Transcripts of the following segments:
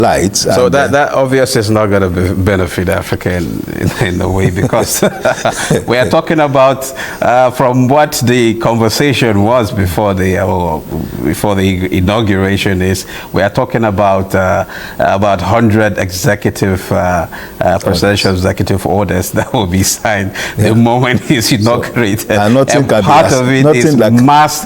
light. So that obviously is not going to benefit Africa in a way, because we are talking about, from what the conversation was before the inauguration is, we are talking about 100 executive presidential executive orders that will be signed the moment he's inaugurated. So, and part of it is like mass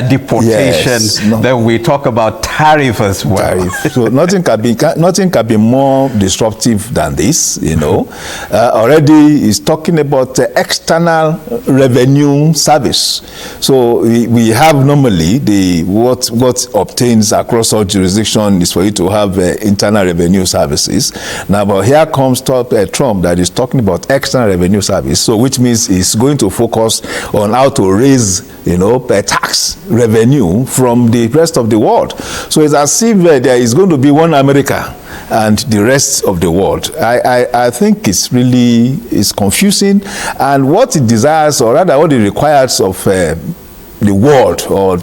deportation. Yes, Then we talk about tariff as well. So nothing can be more disruptive than this, you know. Already he's talking about external revenue service. So we have normally what obtains across all jurisdictions is for you to have internal revenue services. Now, but here comes Trump that is talking about external revenue service. So which means he's going to focus on how to raise, you know, tax revenue from the rest of the world. So it's as if there is going to be one America and the rest of the world. I think it's confusing, and what it desires, or rather what it requires of the world or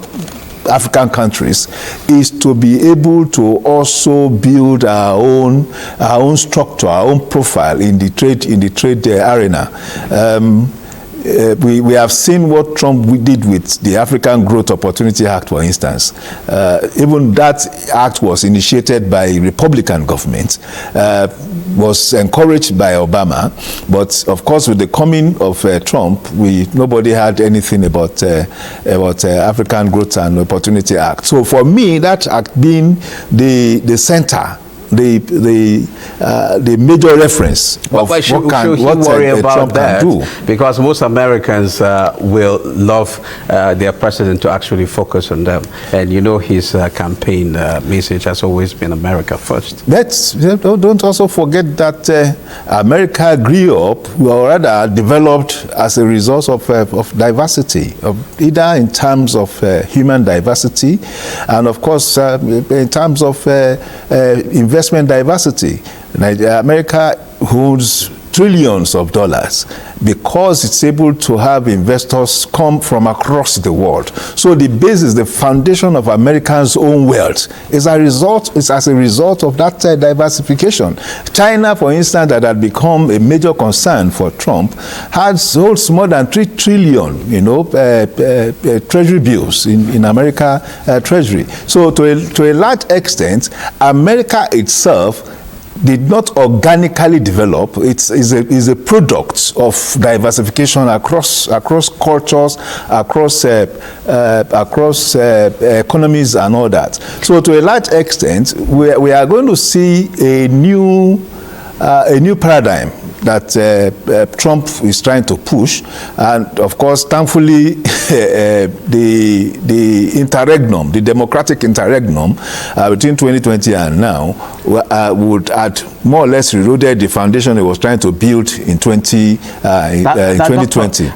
African countries, is to be able to also build our own structure, our own profile in the trade arena. We have seen what Trump did with the African Growth Opportunity Act, for instance. Even that act was initiated by a Republican government, was encouraged by Obama, but of course with the coming of Trump, nobody had anything about African Growth and Opportunity Act. So for me, that act being the center, the major reference of what Trump can do. Because most Americans will love their president to actually focus on them. And you know, his campaign message has always been America first. Don't also forget that America grew up, or rather developed, as a result of diversity, either in terms of human diversity, and of course in terms of investment diversity. America holds trillions of dollars because it's able to have investors come from across the world. So the basis, the foundation of Americans' own wealth is as a result of that diversification. China, for instance, that had become a major concern for Trump, holds more than 3 trillion, you know, treasury bills in America treasury. So to a large extent, America itself did not organically develop. It is a product of diversification across cultures, across economies and all that. So to a large extent, we are going to see a new paradigm that Trump is trying to push, and of course, thankfully, the interregnum, the democratic interregnum between 2020 and now, would add more or less eroded the foundation he was trying to build in 2020.